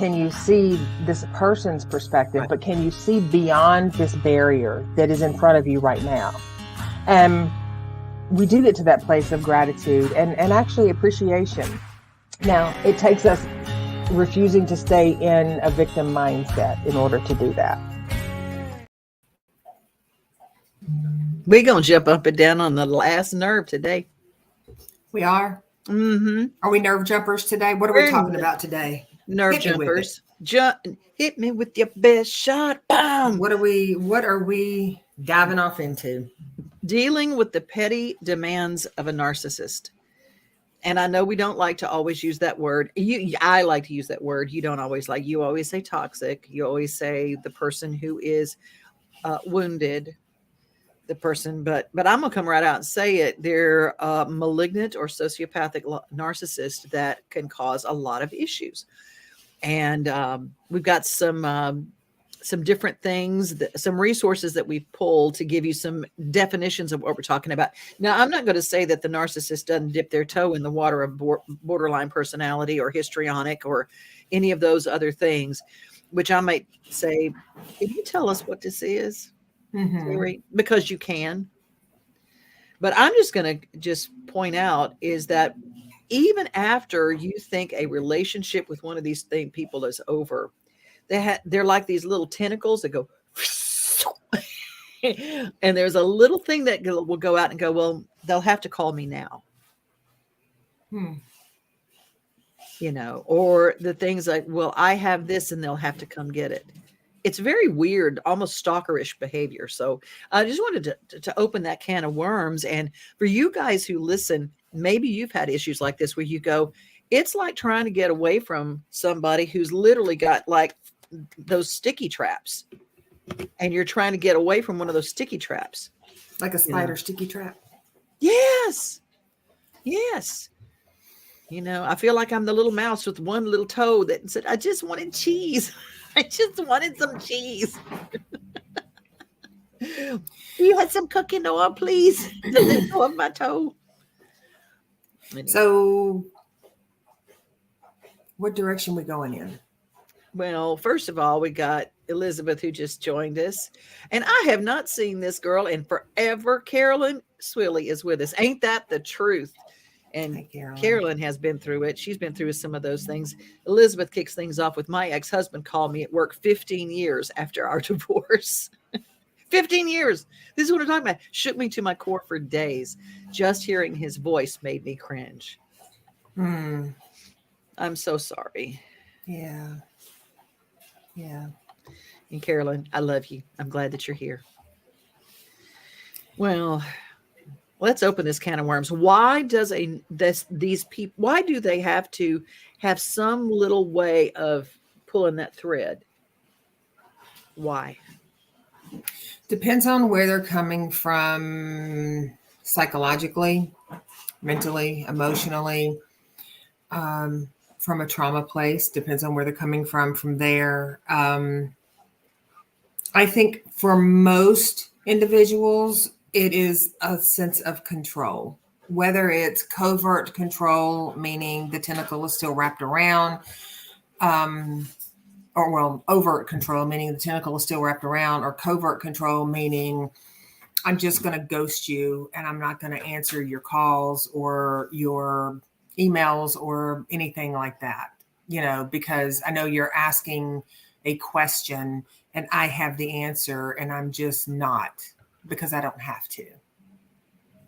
can you see this person's perspective, right, but can you see beyond this barrier that is in front of you right now? And we do get to that place of gratitude and actually appreciation. Now, it takes us refusing to stay in a victim mindset in order to do that. We're going to jump up and down on the last nerve today. We are? Mm-hmm. Are we nerve jumpers today? What are we talking about today? Nerve jumpers. Hit me with your best shot. Bam! What are we diving off into? Dealing with the petty demands of a narcissist. And I know we don't like to always use that word. I like to use that word. You don't always like. You always say toxic. You always say the person who is wounded. The person, but I'm gonna come right out and say it. They're malignant or sociopathic narcissist that can cause a lot of issues, and we've got some different things, some resources that we've pulled to give you some definitions of what we're talking about. Now, I'm not going to say that the narcissist doesn't dip their toe in the water of borderline personality or histrionic or any of those other things, which I might say, can you tell us what this is? Mm-hmm. Because you can. But I'm just going to point out is that even after you think a relationship with one of these people is over, they're like these little tentacles that go, and there's a little thing that will go out and go, well, they'll have to call me now. You know, or the things like, well, I have this and they'll have to come get it. It's very weird, almost stalkerish behavior. So I just wanted to open that can of worms. And for you guys who listen, maybe you've had issues like this where you go, it's like trying to get away from somebody who's literally got like those sticky traps. And you're trying to get away from one of those sticky traps. Like a spider sticky trap. Yes. Yes. You know, I feel like I'm the little mouse with one little toe that said, I just wanted cheese. I just wanted some cheese. You had some cooking oil, please. Let go of my toe. So, what direction we going in? Well, first of all, we got Elizabeth who just joined us. And I have not seen this girl in forever. Carolyn Swilly is with us. Ain't that the truth? And Carolyn has been through it. She's been through some of those things. Elizabeth kicks things off with my ex-husband called me at work 15 years after our divorce. 15 years. This is what I'm talking about. Shook me to my core for days. Just hearing his voice made me cringe. I'm so sorry. Yeah. Yeah. And Carolyn, I love you. I'm glad that you're here. Well, let's open this can of worms. Why does these people, why do they have to have some little way of pulling that thread? Why? Depends on where they're coming from psychologically, mentally, emotionally, from a trauma place. Depends on where they're coming from there. I think for most individuals, it is a sense of control, whether it's covert control, meaning the tentacle is still wrapped around, overt control, meaning the tentacle is still wrapped around, or covert control, meaning I'm just going to ghost you and I'm not going to answer your calls or your emails or anything like that, you know, because I know you're asking a question and I have the answer and I'm just not, because I don't have to,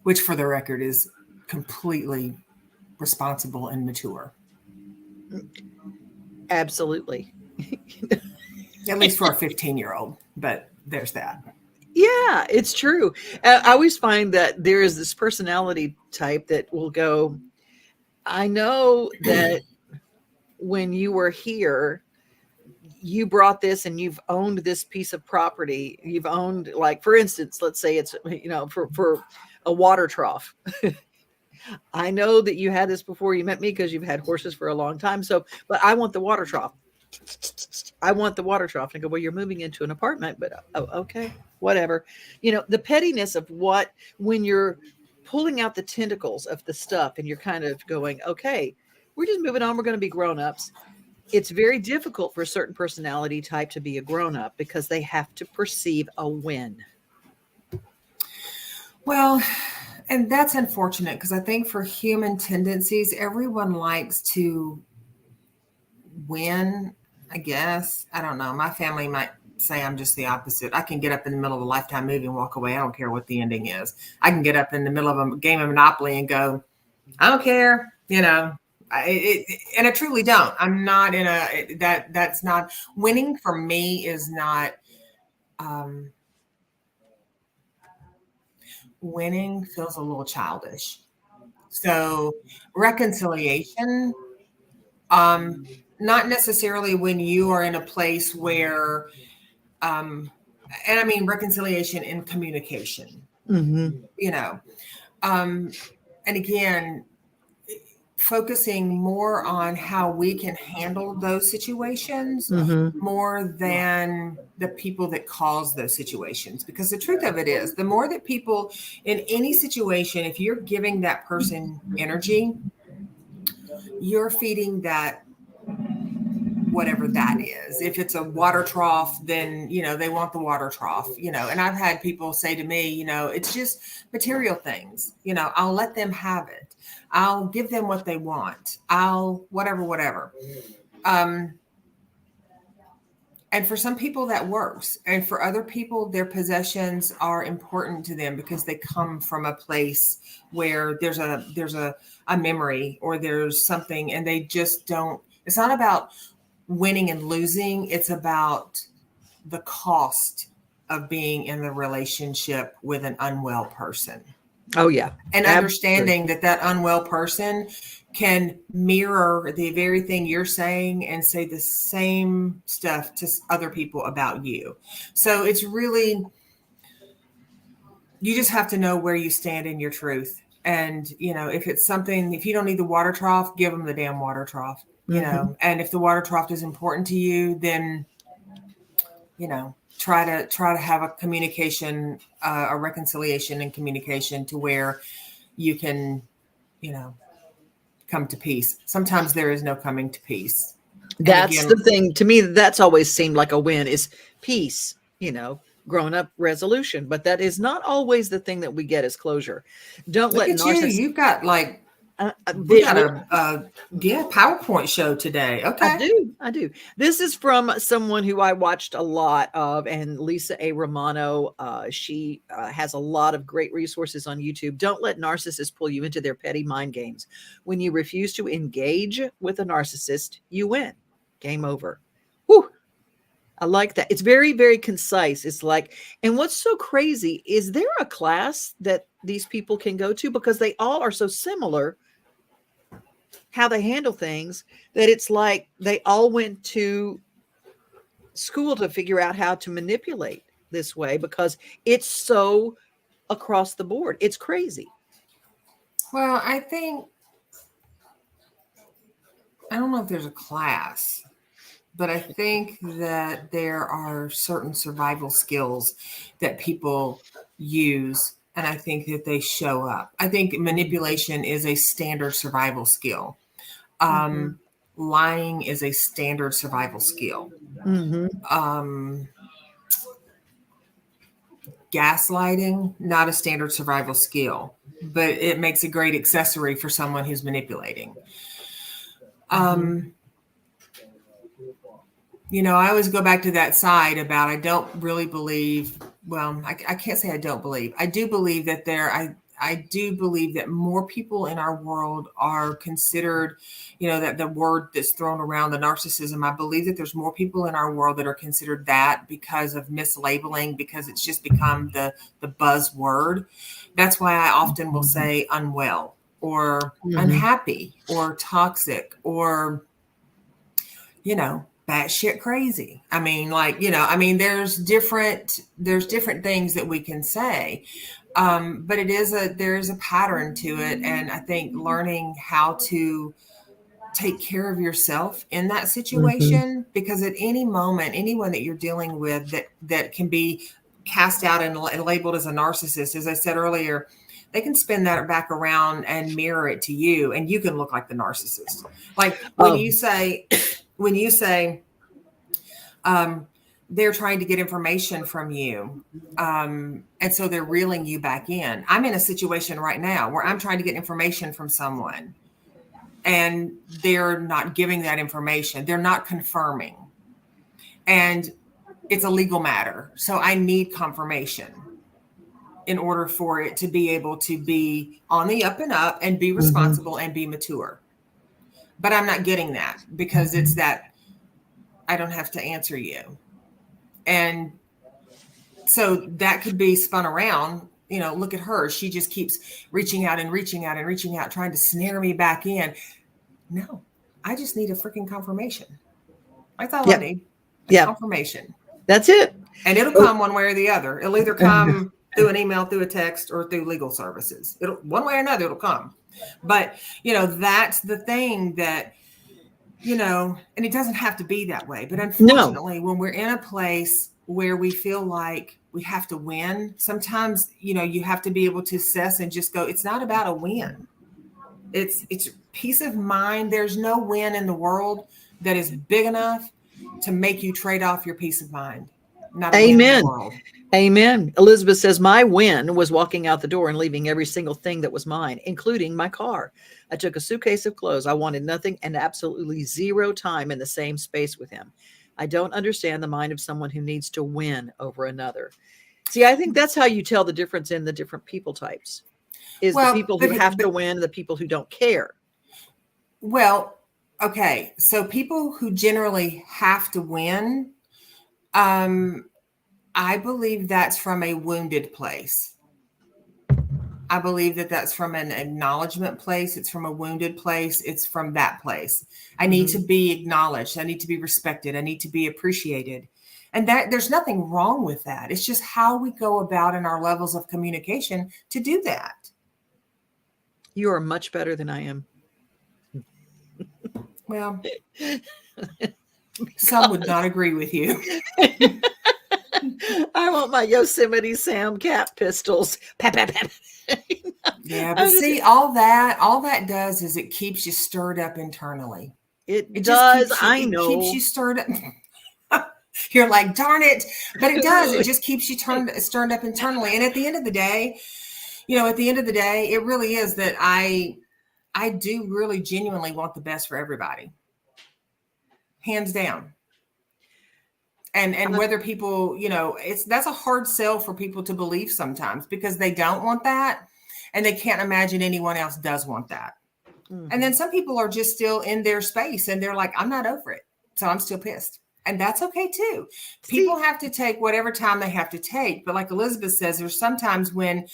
which for the record is completely responsible and mature. Absolutely. At least for a 15-year-old, but there's that. Yeah, it's true. I always find that there is this personality type that will go, I know that when you were here, you brought this and you've owned this piece of property. You've owned, like, for instance, let's say it's, you know, for a water trough. I know that you had this before you met me because you've had horses for a long time. So, but I want the water trough. I want the water trough. And I go, well, you're moving into an apartment, but okay, whatever. You know, the pettiness of when you're pulling out the tentacles of the stuff and you're kind of going, okay, we're just moving on. We're going to be grown-ups. it's very difficult for a certain personality type to be a grown-up because they have to perceive a win. Well, and that's unfortunate because I think for human tendencies, everyone likes to win, I guess. I don't know. My family might say I'm just the opposite. I can get up in the middle of a Lifetime movie and walk away. I don't care what the ending is. I can get up in the middle of a game of Monopoly and go, I don't care, and I truly don't. I'm not in that's not winning for me is not, winning feels a little childish. So reconciliation, not necessarily when you are in a place where, and I mean reconciliation in communication, and again, focusing more on how we can handle those situations more than the people that cause those situations. Because the truth of it is, the more that people in any situation, if you're giving that person energy, you're feeding that whatever that is. If it's a water trough, then, they want the water trough, and I've had people say to me, it's just material things, I'll let them have it. I'll give them what they want. I'll whatever. And for some people that works. And for other people, their possessions are important to them because they come from a place where there's a memory or there's something, and they just don't, it's not about winning and losing. It's about the cost of being in the relationship with an unwell person. Oh, yeah. And understanding that unwell person can mirror the very thing you're saying and say the same stuff to other people about you. So it's really, you just have to know where you stand in your truth. And, if it's something, if you don't need the water trough, give them the damn water trough, and if the water trough is important to you, then, try to have a communication, a reconciliation and communication to where you can, come to peace. Sometimes there is no coming to peace. That's the thing to me. That's always seemed like a win is peace, grown up resolution, but that is not always the thing that we get as closure. Don't let narcissists. You've got like, we got a PowerPoint show today. Okay. I do. This is from someone who I watched a lot of, and Lisa A. Romano. She has a lot of great resources on YouTube. Don't let narcissists pull you into their petty mind games. When you refuse to engage with a narcissist, you win. Game over. Whew. I like that. It's very, very concise. It's like, and what's so crazy is there a class that these people can go to because they all are so similar how they handle things that it's like they all went to school to figure out how to manipulate this way because it's so across the board. It's crazy. Well, I don't know if there's a class, but I think that there are certain survival skills that people use, and I think that they show up. I think manipulation is a standard survival skill. Lying is a standard survival skill. Gaslighting, not a standard survival skill, but it makes a great accessory for someone who's manipulating. I always go back to that side about I don't really believe. Well, I can't say I don't believe. I do believe that I do believe that more people in our world are considered, that the word that's thrown around, the narcissism, I believe that there's more people in our world that are considered that because of mislabeling, because it's just become the buzzword. That's why I often will say unwell or unhappy or toxic or, batshit crazy. I mean, there's different things that we can say. But there is a pattern to it. And I think learning how to take care of yourself in that situation, because at any moment, anyone that you're dealing with that can be cast out and labeled as a narcissist, as I said earlier, they can spin that back around and mirror it to you, and you can look like the narcissist. Like when you say, when you say they're trying to get information from you, and so they're reeling you back in. I'm in a situation right now where I'm trying to get information from someone, and they're not giving that information. They're not confirming, and it's a legal matter. So I need confirmation in order for it to be able to be on the up and up and be responsible and be mature. But I'm not getting that because it's that I don't have to answer you. And so that could be spun around. You know, look at her. She just keeps reaching out and reaching out and reaching out, trying to snare me back in. No, I just need a freaking confirmation. That's all I need. Confirmation. That's it. And it'll come one way or the other. It'll either come through an email, through a text, or through legal services. It'll one way or another, it'll come. But, you know, that's the thing that, you know, and it doesn't have to be that way. But unfortunately, when we're in a place where we feel like we have to win, sometimes, you know, you have to be able to assess and just go, it's not about a win. It's peace of mind. There's no win in the world that is big enough to make you trade off your peace of mind. Not a win in the world. Amen. Elizabeth says, my win was walking out the door and leaving every single thing that was mine, including my car. I took a suitcase of clothes. I wanted nothing and absolutely zero time in the same space with him. I don't understand the mind of someone who needs to win over another. See, I think that's how you tell the difference in the different people types, is the people who have to win, the people who don't care. Well, okay. So people who generally have to win, I believe that's from a wounded place. I believe that that's from an acknowledgement place. It's from a wounded place. It's from that place. I need to be acknowledged. I need to be respected. I need to be appreciated. And that there's nothing wrong with that. It's just how we go about in our levels of communication to do that. You are much better than I am. Well, some would not agree with you. I want my Yosemite Sam cat pistols. Pap, pap, pap. Yeah, but see, all that does is it keeps you stirred up internally. It does. It keeps you stirred up. You're like, darn it. But it does. It just keeps you stirred up internally. And at the end of the day, you know, it really is that I do really genuinely want the best for everybody. Hands down. And whether people, you know, that's a hard sell for people to believe sometimes because they don't want that and they can't imagine anyone else does want that. Mm-hmm. And then some people are just still in their space and they're like, I'm not over it. So I'm still pissed. And that's okay too. People have to take whatever time they have to take. But like Elizabeth says, there's sometimes when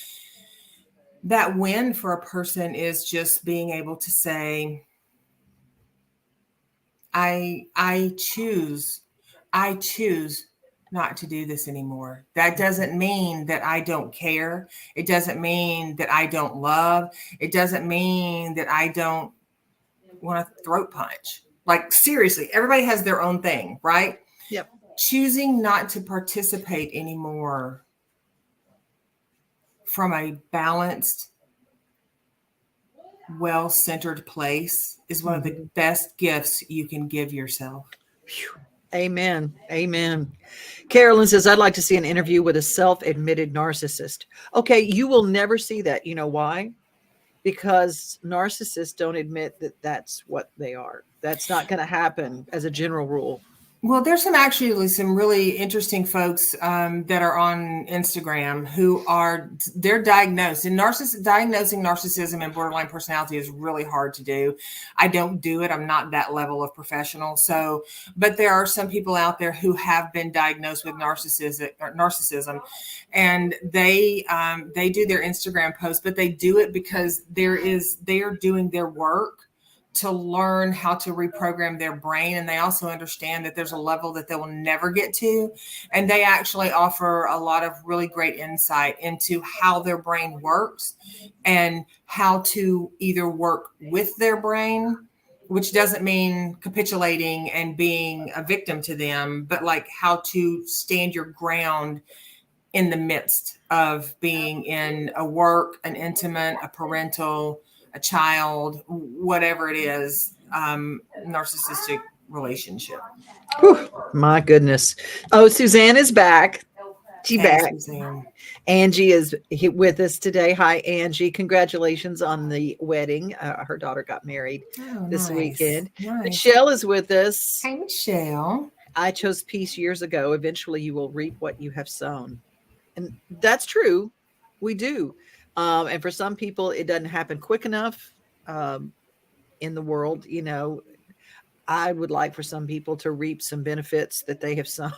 that win for a person is just being able to say, I choose not to do this anymore. That doesn't mean that I don't care. It doesn't mean that I don't love. It doesn't mean that I don't want to throat punch. Like seriously, everybody has their own thing, right? Yep. Choosing not to participate anymore from a balanced, well-centered place is one of the best gifts you can give yourself. Amen. Amen. Carolyn says, I'd like to see an interview with a self-admitted narcissist. Okay, you will never see that. You know why? Because narcissists don't admit that that's what they are. That's not going to happen as a general rule. Well, there's some really interesting folks that are on Instagram who they're diagnosed. And diagnosing narcissism and borderline personality is really hard to do. I don't do it. I'm not that level of professional. So, but there are some people out there who have been diagnosed with narcissism, and they do their Instagram posts, but they do it because they are doing their work to learn how to reprogram their brain. And they also understand that there's a level that they will never get to. And they actually offer a lot of really great insight into how their brain works and how to either work with their brain, which doesn't mean capitulating and being a victim to them, but like how to stand your ground in the midst of being in a work, an intimate, a parental, a child, whatever it is, narcissistic relationship. Whew, my goodness. Oh, Suzanne is back. She's Hey, back. Suzanne. Angie is with us today. Hi, Angie. Congratulations on the wedding. Her daughter got married this weekend. Nice. Michelle is with us. Hey, Michelle. I chose peace years ago. Eventually, you will reap what you have sown. And that's true. We do. And for some people, it doesn't happen quick enough in the world. You know, I would like for some people to reap some benefits that they have sown.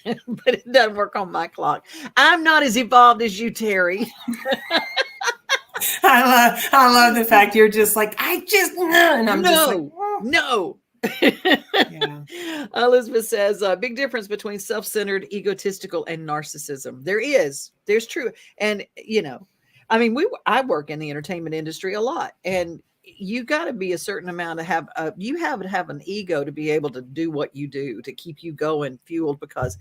But it doesn't work on my clock. I'm not as evolved as you, Teri. I love the fact you're just like, and I'm just like, no. Yeah. Elizabeth says, big difference between self-centered, egotistical, and narcissism. There's true. And, you know, I mean, I work in the entertainment industry a lot, and you got to be a certain amount to you have to have an ego to be able to do what you do, to keep you going, fueled, because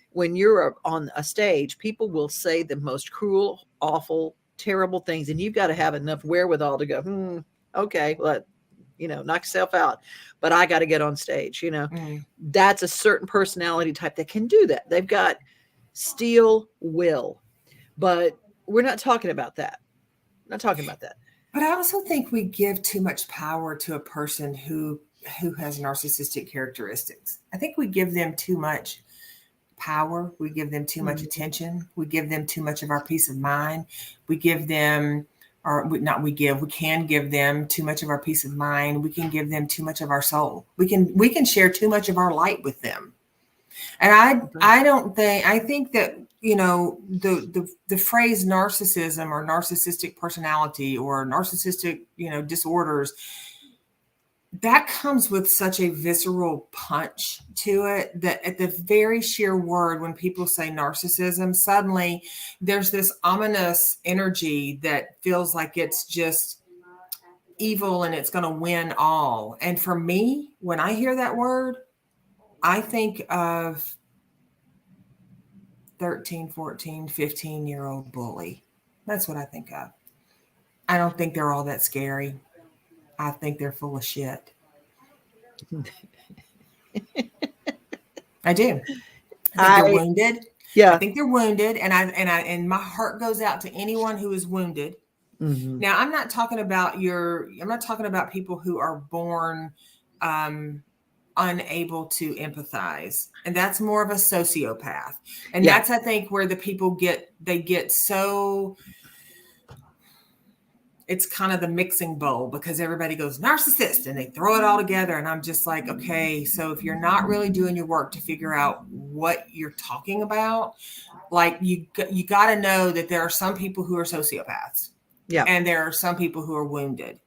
when you're on a stage, people will say the most cruel, awful, terrible things, and you've got to have enough wherewithal to go, okay, knock yourself out, but I got to get on stage. That's a certain personality type that can do that. They've got steel will, but we're not talking about that. But I also think we give too much power to a person who has narcissistic characteristics. I think we give them too much power. We give them too much attention. We give them too much of our peace of mind. We give them, we can give them too much of our peace of mind. We can give them too much of our soul. We can share too much of our light with them. And I think that, the phrase narcissism or narcissistic personality or narcissistic, disorders, that comes with such a visceral punch to it that at the very sheer word, when people say narcissism, suddenly there's this ominous energy that feels like it's just evil and it's going to win all. And for me, when I hear that word, I think of 13, 14, 15-year-old bully. That's what I think of. I don't think they're all that scary. I think they're full of shit. I do. I think they're wounded. Yeah. I think they're wounded. And my heart goes out to anyone who is wounded. Mm-hmm. Now, I'm not talking about people who are born unable to empathize. And that's more of a sociopath. And that's, I think, where the people get so, it's kind of the mixing bowl, because everybody goes narcissist and they throw it all together. And I'm just like, okay, so if you're not really doing your work to figure out what you're talking about, like you got to know that there are some people who are sociopaths. Yeah. And there are some people who are wounded.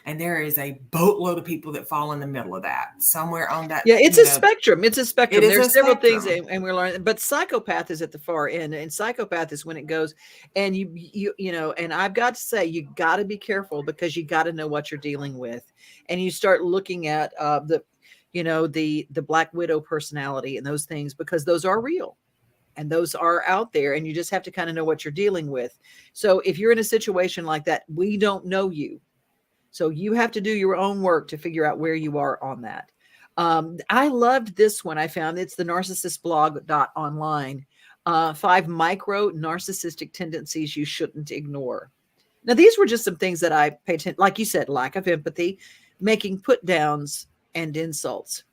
And there is a boatload of people that fall in the middle of that, somewhere on that. Yeah, it's a spectrum. It's a spectrum. There's several things, and we're learning. But psychopath is at the far end, and psychopath is when it goes. And you and I've got to say, you got to be careful, because you got to know what you're dealing with, and you start looking at the Black Widow personality and those things, because those are real. And those are out there, and you just have to kind of know what you're dealing with. So if you're in a situation like that, we don't know you. So you have to do your own work to figure out where you are on that. I loved this one. I found it's the narcissistblog.online. 5 micro narcissistic tendencies you shouldn't ignore. Now, these were just some things that I paid attention, like you said, lack of empathy, making put downs and insults,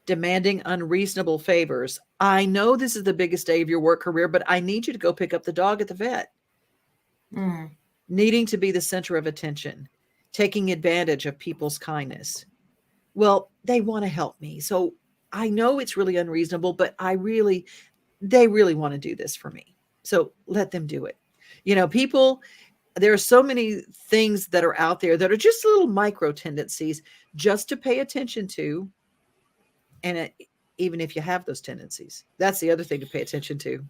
demanding unreasonable favors. I know this is the biggest day of your work career, but I need you to go pick up the dog at the vet. Needing to be the center of attention. Taking advantage of people's kindness. Well, they want to help me. So I know it's really unreasonable, but they really want to do this for me. So let them do it. People, there are so many things that are out there that are just little micro tendencies just to pay attention to. And even if you have those tendencies, that's the other thing to pay attention to.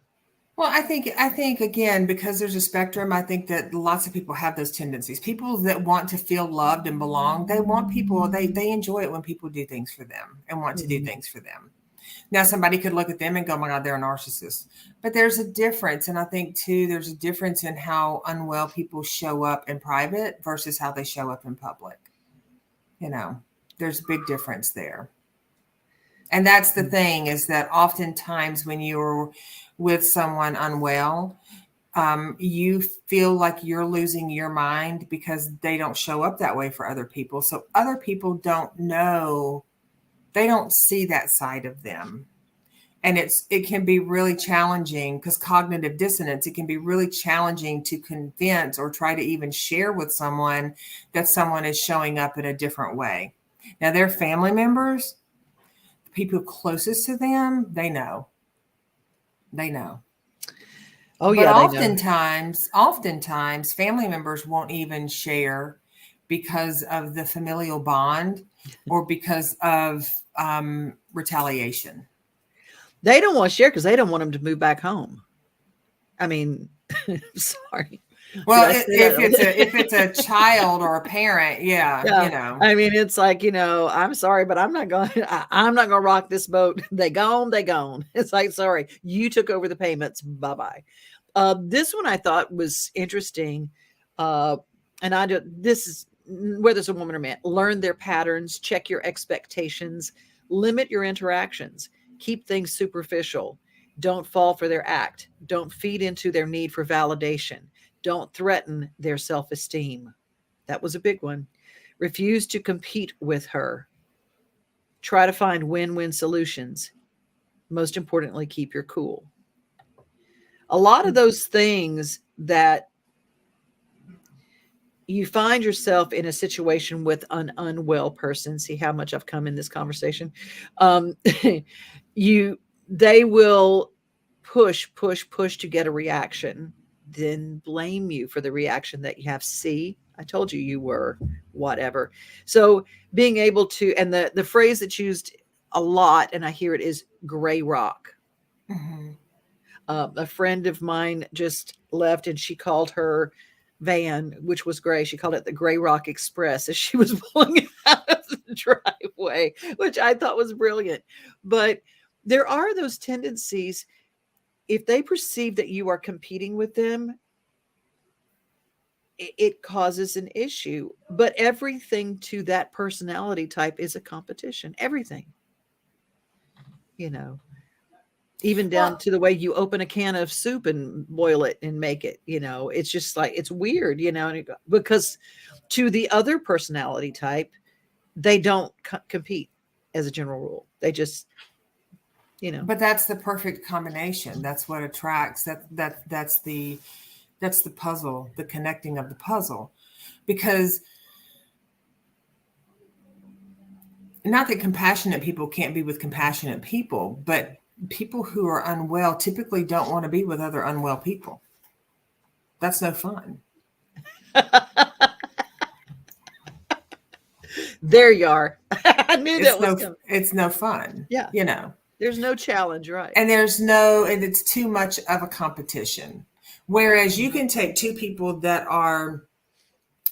Well, I think again, because there's a spectrum, I think that lots of people have those tendencies. People that want to feel loved and belong, they enjoy it when people do things for them and want to do things for them. Now, somebody could look at them and go, oh my God, they're a narcissist. But there's a difference. And I think too, there's a difference in how unwell people show up in private versus how they show up in public. There's a big difference there. And that's the thing, is that oftentimes when you're with someone unwell, you feel like you're losing your mind because they don't show up that way for other people. So other people don't know, they don't see that side of them. And it can be really challenging, because cognitive dissonance, it can be really challenging to convince or try to even share with someone that someone is showing up in a different way. Now, their family members, the people closest to them, they know. They know. Oh, But yeah. oftentimes family members won't even share because of the familial bond or because of retaliation. They don't want to share because they don't want them to move back home. I mean, sorry. Well, if it's a child or a parent, yeah. I mean, it's like, I'm sorry, but I'm not going to rock this boat. They gone. It's like, sorry, you took over the payments. Bye-bye. This one I thought was interesting. This is whether it's a woman or man, learn their patterns, check your expectations, limit your interactions, keep things superficial. Don't fall for their act. Don't feed into their need for validation. Don't threaten their self-esteem. That was a big one. Refuse to compete with her. Try to find win-win solutions. Most importantly, keep your cool. A lot of those things that you find yourself in a situation with an unwell person. See how much I've come in this conversation. They will push to get a reaction, then blame you for the reaction that you have. See, I told you you were whatever. So being able to, and the phrase that's used a lot, and I hear it, is gray rock. Mm-hmm. A friend of mine just left, and she called her van, which was gray, she called it the Gray Rock Express as she was pulling it out of the driveway, which I thought was brilliant. But there are those tendencies. If they perceive that you are competing with them, it causes an issue. But everything to that personality type is a competition. Everything, even down to the way you open a can of soup and boil it and make it, it's just like, it's weird, because to the other personality type, they don't compete as a general rule. They just, But that's the perfect combination. That's what attracts. That's the puzzle, the connecting of the puzzle. Because not that compassionate people can't be with compassionate people, but people who are unwell typically don't want to be with other unwell people. That's no fun. There you are. I knew that was coming. It's no fun. Yeah. There's no challenge, right? And it's too much of a competition. Whereas you can take two people that are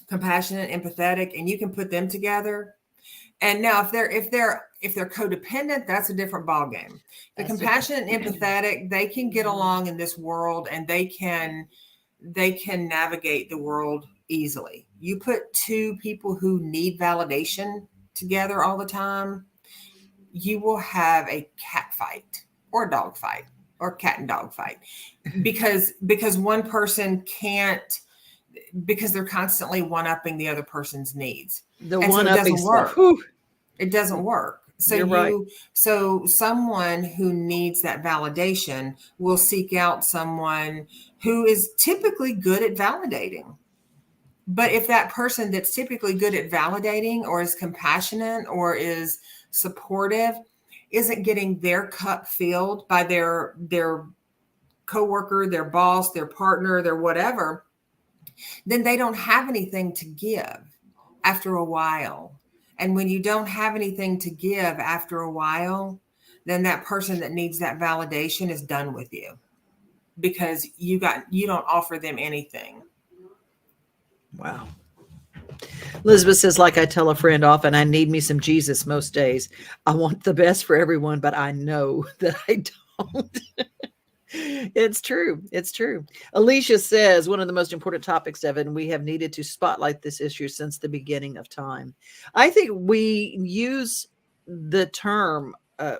compassionate, empathetic, and you can put them together. And now if they're codependent, that's a different ballgame. The compassionate and empathetic, they can get along in this world, and they can navigate the world easily. You put two people who need validation together all the time, you will have a cat fight or a dog fight or cat and dog fight because one person can't, because they're constantly one-upping the other person's needs. The one-upping stuff. It doesn't work. So You're right. So someone who needs that validation will seek out someone who is typically good at validating. But if that person that's typically good at validating or is compassionate or is supportive isn't getting their cup filled by their coworker, their boss, their partner, their whatever, then they don't have anything to give after a while. And when you don't have anything to give after a while, then that person that needs that validation is done with you because you don't offer them anything. Wow. Elizabeth says, like I tell a friend often, I need me some Jesus most days. I want the best for everyone, but I know that I don't. It's true. It's true. Alicia says, one of the most important topics, Devon, we have needed to spotlight this issue since the beginning of time. I think we use the term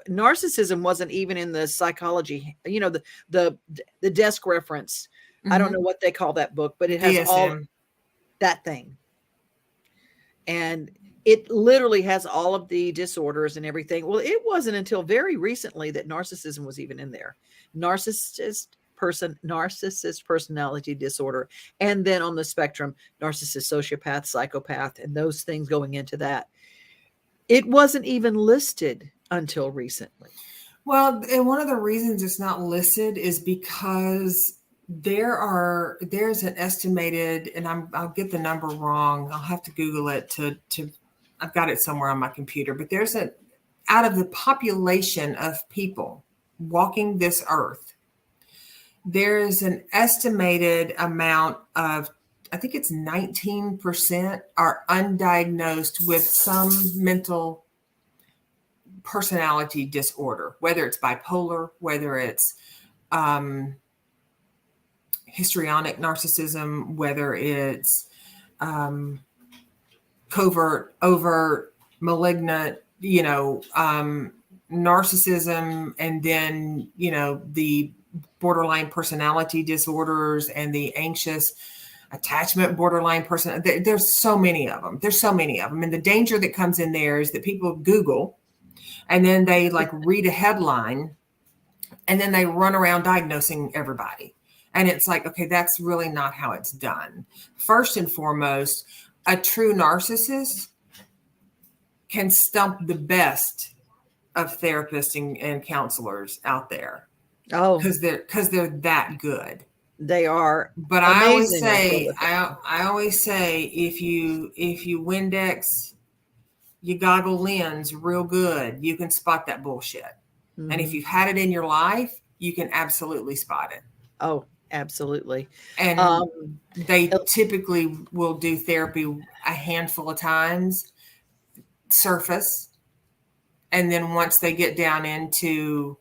narcissism wasn't even in the psychology, the desk reference. I don't know what they call that book, but it has all that thing. And it literally has all of the disorders and everything. Well, it wasn't until very recently that narcissism was even in there. Narcissist personality disorder. And then on the spectrum, narcissist, sociopath, psychopath, and those things going into that. It wasn't even listed until recently. Well, and one of the reasons it's not listed is because there's an estimated, and I'll get the number wrong. I'll have to Google it to I've got it somewhere on my computer, but out of the population of people walking this earth, there is an estimated amount of, I think it's 19% are undiagnosed with some mental personality disorder, whether it's bipolar, whether it's histrionic narcissism, whether it's covert, overt, malignant, narcissism, and then, the borderline personality disorders and the anxious attachment borderline person. There's so many of them. And the danger that comes in there is that people Google and then they read a headline and then they run around diagnosing everybody. And it's like, okay, that's really not how it's done. First and foremost, a true narcissist can stump the best of therapists and counselors out there. Oh, because they're that good. They are. But I always say, if you Windex your goggle lens real good, you can spot that bullshit. Mm-hmm. And if you've had it in your life, you can absolutely spot it. Oh, absolutely. And they typically will do therapy a handful of times, surface. And then once they get down into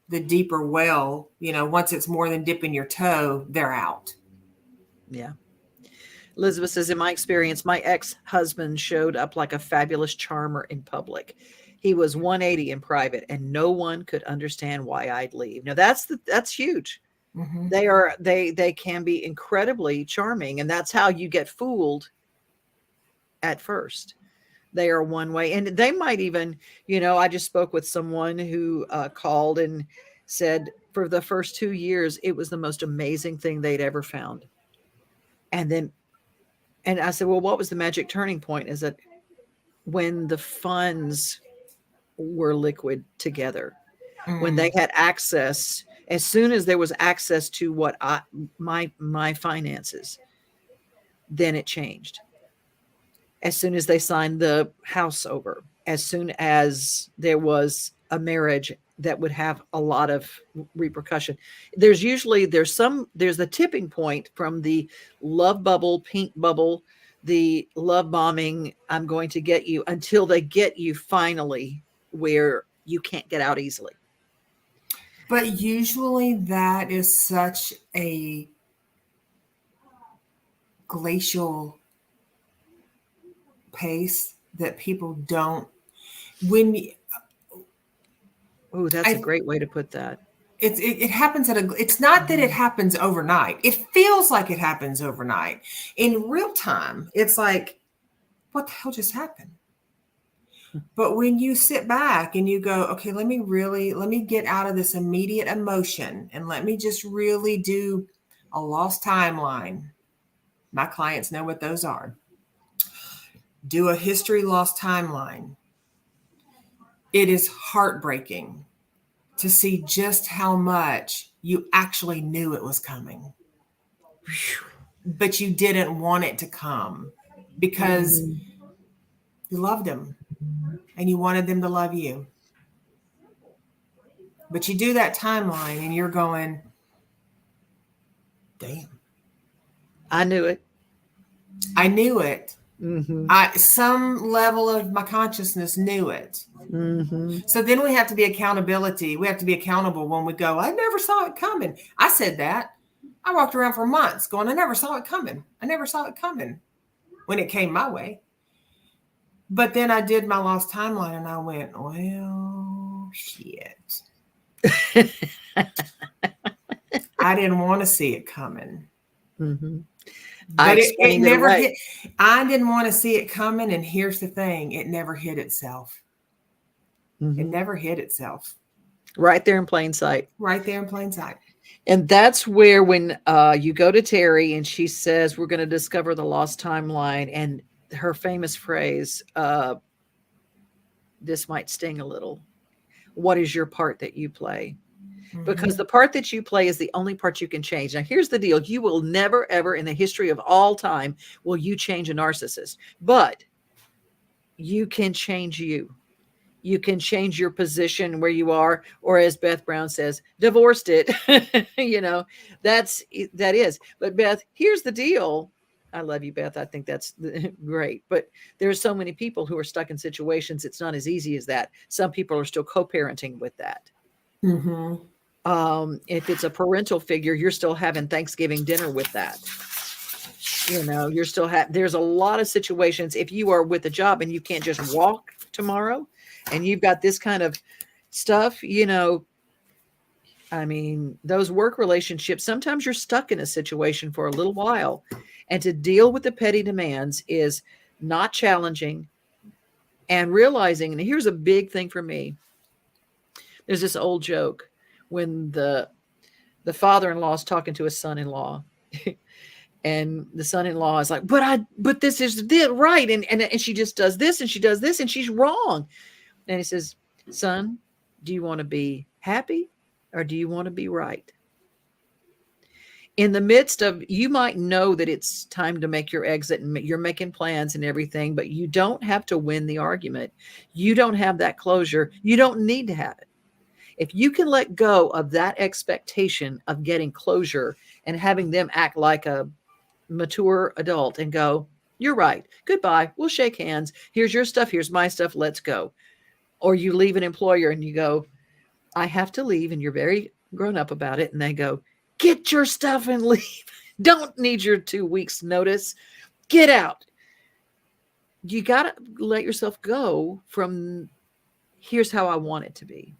the deeper well, once it's more than dipping your toe, they're out. Yeah. Elizabeth says, in my experience, my ex-husband showed up like a fabulous charmer in public. He was 180 in private, and no one could understand why I'd leave. Now that's huge. Mm-hmm. They can be incredibly charming, and that's how you get fooled at first. They are one way, and they might even, I just spoke with someone who called and said for the first 2 years, it was the most amazing thing they'd ever found. And I said, well, what was the magic turning point? Is that when the funds were liquid together, when they had access, as soon as there was access to what my finances, then it changed. As soon as they signed the house over, as soon as there was a marriage that would have a lot of repercussion. There's the tipping point from the love bubble, pink bubble, the love bombing, I'm going to get you, until they get you finally where you can't get out easily. But usually that is such a glacial pace that people don't. Oh, that's a great way to put that. It happens it's not that it happens overnight. It feels like it happens overnight. In real time, it's like, what the hell just happened? But when you sit back and you go, okay, let me get out of this immediate emotion and let me just really do a lost timeline. My clients know what those are. Do a history lost timeline. It is heartbreaking to see just how much you actually knew it was coming, but you didn't want it to come because you loved them and you wanted them to love you. But you do that timeline and you're going, damn. I knew it. Mm-hmm. Some level of my consciousness knew it. Mm-hmm. So then we have to be accountability. We have to be accountable when we go, I never saw it coming. I said that. I walked around for months going, I never saw it coming when it came my way. But then I did my lost timeline and I went, well, oh shit. I didn't want to see it coming. Mm-hmm. But it never hit. I didn't want to see it coming. And here's the thing. It never hit itself. Mm-hmm. It never hit itself. Right there in plain sight. Right there in plain sight. And that's where when you go to Teri and she says, we're going to discover the lost timeline. And her famous phrase, this might sting a little. What is your part that you play? Mm-hmm. Because the part that you play is the only part you can change. Now, here's the deal. You will never, ever in the history of all time will you change a narcissist. But you can change you. You can change your position where you are, or as Beth Brown says, divorced it. that is. But Beth, here's the deal. I love you, Beth. I think that's great. But there's so many people who are stuck in situations. It's not as easy as that. Some people are still co-parenting with that. Mm-hmm. If it's a parental figure, you're still having Thanksgiving dinner with that. You're still there's a lot of situations. If you are with a job and you can't just walk tomorrow and you've got this kind of stuff, those work relationships, sometimes you're stuck in a situation for a little while, and to deal with the petty demands is not challenging and realizing, and here's a big thing for me. There's this old joke when the father-in-law is talking to his son-in-law and the son-in-law is like, but this is right. And she just does this and she does this and she's wrong. And he says, son, do you want to be happy or do you want to be right? In the midst of, you might know that it's time to make your exit and you're making plans and everything, but you don't have to win the argument. You don't have that closure. You don't need to have it. If you can let go of that expectation of getting closure and having them act like a mature adult and go, you're right. Goodbye. We'll shake hands. Here's your stuff. Here's my stuff. Let's go. Or you leave an employer and you go, I have to leave. And you're very grown up about it. And they go, get your stuff and leave. Don't need your 2 weeks notice. Get out. You got to let yourself go from here's how I want it to be.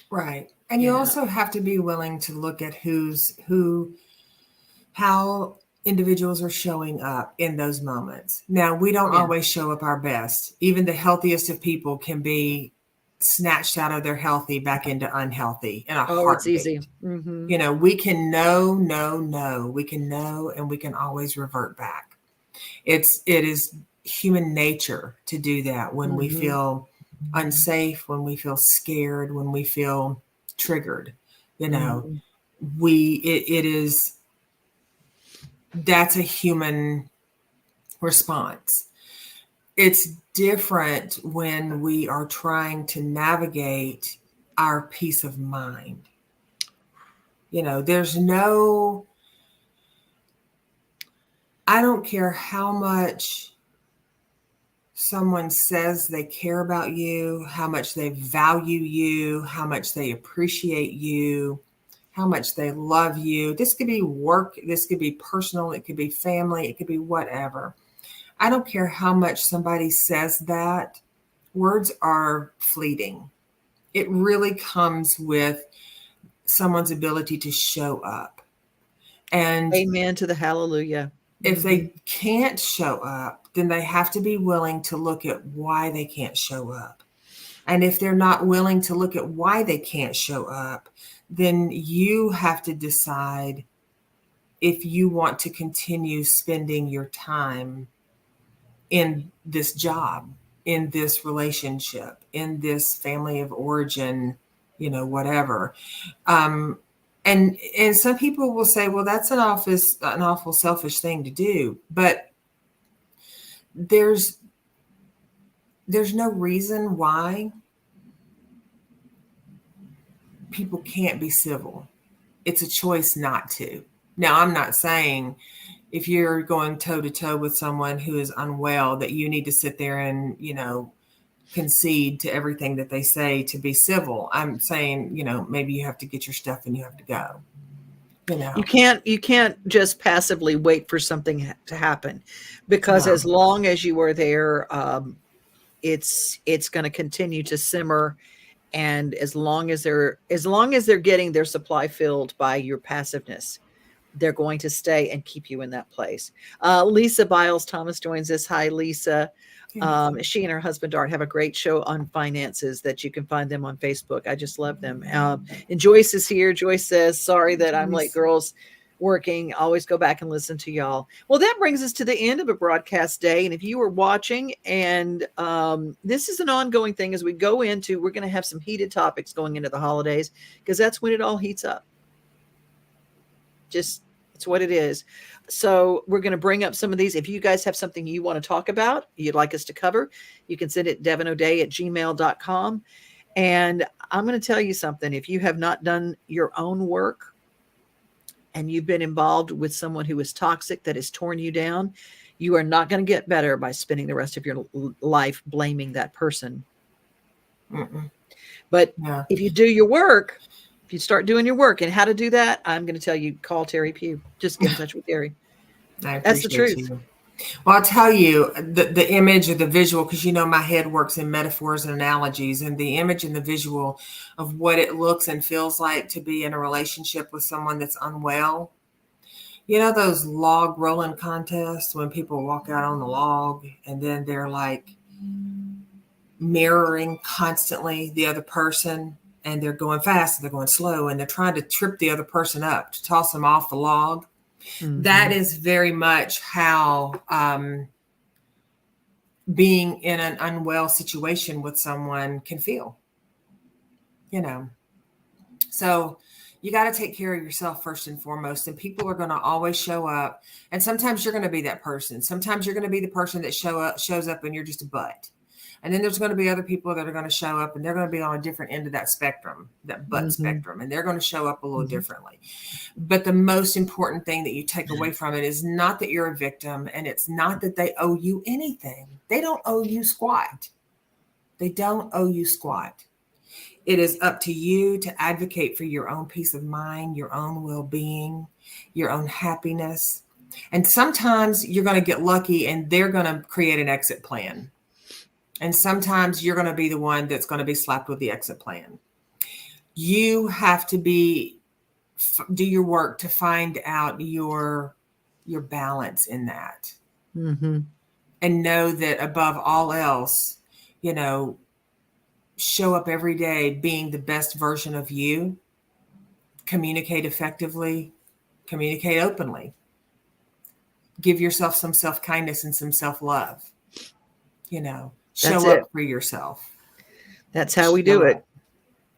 Right. And you also have to be willing to look at how individuals are showing up in those moments. Now, we don't always show up our best. Even the healthiest of people can be snatched out of their healthy back into unhealthy in a heartbeat. It's easy. Mm-hmm. We can know. We can know, and we can always revert back. It is human nature to do that when we feel unsafe, when we feel scared, when we feel triggered. That's a human response. It's different when we are trying to navigate our peace of mind. I don't care how much someone says they care about you, how much they value you, how much they appreciate you, how much they love you. This could be work, this could be personal, it could be family, it could be whatever. I don't care how much somebody says that. Words are fleeting. It really comes with someone's ability to show up. And amen to the hallelujah. If they can't show up, then they have to be willing to look at why they can't show up. And if they're not willing to look at why they can't show up, then you have to decide if you want to continue spending your time in this job, in this relationship, in this family of origin, whatever. And some people will say, well, that's an awful selfish thing to do. But there's no reason why people can't be civil. It's a choice not to. Now, I'm not saying if you're going toe to toe with someone who is unwell that you need to sit there and, concede to everything that they say to be civil. I'm saying, maybe you have to get your stuff and you have to go. You can't just passively wait for something to happen, because as long as you are there, it's going to continue to simmer. And as long as they're getting their supply filled by your passiveness, they're going to stay and keep you in that place. Lisa Biles Thomas joins us. Hi, Lisa. She and her husband Art have a great show on finances that you can find them on Facebook. I just love them. And Joyce is here. Joyce says, sorry that I'm late, girls, working. Always go back and listen to y'all. Well, that brings us to the end of a broadcast day. And if you were watching, and this is an ongoing thing as we go into, we're going to have some heated topics going into the holidays, because that's when it all heats up. Just, it's what it is. So we're going to bring up some of these. If you guys have something you want to talk about, you'd like us to cover, you can send it devonoday@gmail.com. And I'm going to tell you something. If you have not done your own work and you've been involved with someone who is toxic, that has torn you down, you are not going to get better by spending the rest of your life blaming that person. Mm-mm. But if you do your work, if you start doing your work, and how to do that, I'm going to tell you, call Teri Pugh. Just get in touch with Teri. That's the truth. You. Well, I'll tell you the image or the visual, because my head works in metaphors and analogies, and the image and the visual of what it looks and feels like to be in a relationship with someone that's unwell. Those log rolling contests when people walk out on the log and then they're like mirroring constantly the other person, and they're going fast and they're going slow, and they're trying to trip the other person up to toss them off the log. Mm-hmm. That is very much how being in an unwell situation with someone can feel, So you got to take care of yourself first and foremost, and people are going to always show up. And sometimes you're going to be that person. Sometimes you're going to be the person that shows up and you're just a butt. And then there's going to be other people that are going to show up, and they're going to be on a different end of that spectrum, that butt spectrum, and they're going to show up a little differently. But the most important thing that you take away from it is not that you're a victim, and it's not that they owe you anything. They don't owe you squat. They don't owe you squat. It is up to you to advocate for your own peace of mind, your own well-being, your own happiness. And sometimes you're going to get lucky and they're going to create an exit plan. And sometimes you're going to be the one that's going to be slapped with the exit plan. You have to do your work to find out your balance in that. Mm-hmm. And know that above all else, show up every day being the best version of you. Communicate effectively. Communicate openly. Give yourself some self-kindness and some self-love. Show up for yourself. That's how we do it.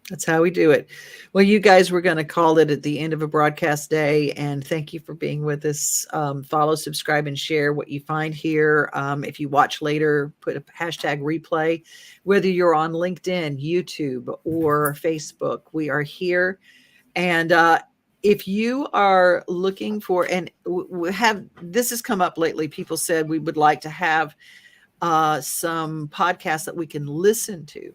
That's how we do it. Well, you guys, we're going to call it at the end of a broadcast day. And thank you for being with us. Follow, subscribe, and share what you find here. If you watch later, put a hashtag replay, whether you're on LinkedIn, YouTube, or Facebook, we are here. And if you are looking for, and this has come up lately, people said we would like to have some podcasts that we can listen to.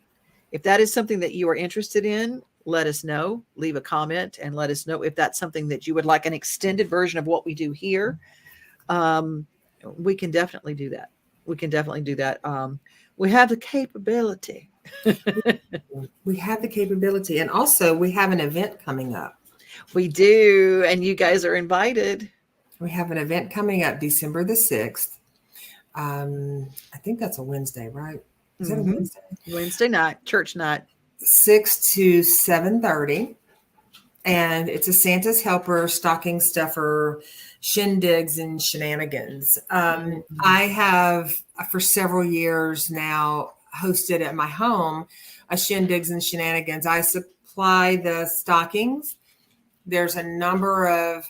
If that is something that you are interested in, let us know. Leave a comment and let us know if that's something that you would like, an extended version of what we do here. We can definitely do that. We have the capability. We have the capability. And also we have an event coming up. We do. And you guys are invited. We have an event coming up December the 6th. I think that's a Wednesday, right? Is that a Wednesday? Wednesday night, church night. 6 to 7:30. And it's a Santa's helper, stocking stuffer, shindigs and shenanigans. I have for several years now hosted at my home a shindigs and shenanigans. I supply the stockings. There's a number of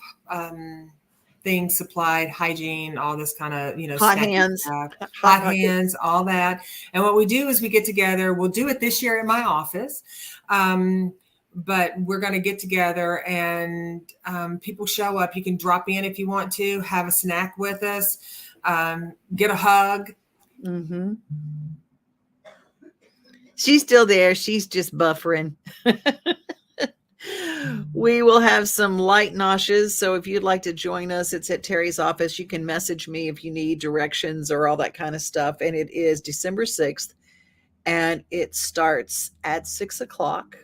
things supplied, hygiene, all this kind of, hot hands, hot hands, all that. And what we do is we get together. We'll do it this year in my office. But we're going to get together and people show up. You can drop in if you want to, have a snack with us, get a hug. Mm-hmm. She's still there. She's just buffering. We will have some light noshes. So if you'd like to join us, it's at Teri's office. You can message me if you need directions or all that kind of stuff. And it is December 6th and it starts at 6 o'clock.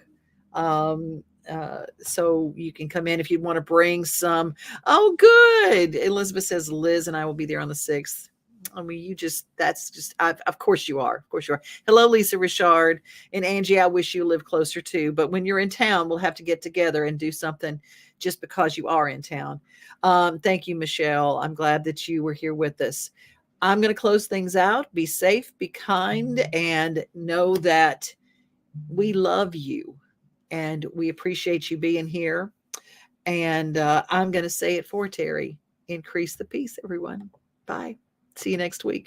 So you can come in if you want to bring some. Oh, good. Elizabeth says Liz and I will be there on the 6th. I mean, of course you are. Of course you are. Hello, Lisa Richard and Angie. I wish you lived closer too, but when you're in town, we'll have to get together and do something just because you are in town. Thank you, Michelle. I'm glad that you were here with us. I'm going to close things out. Be safe, be kind, and know that we love you and we appreciate you being here. And I'm going to say it for Teri. Increase the peace, everyone. Bye. See you next week.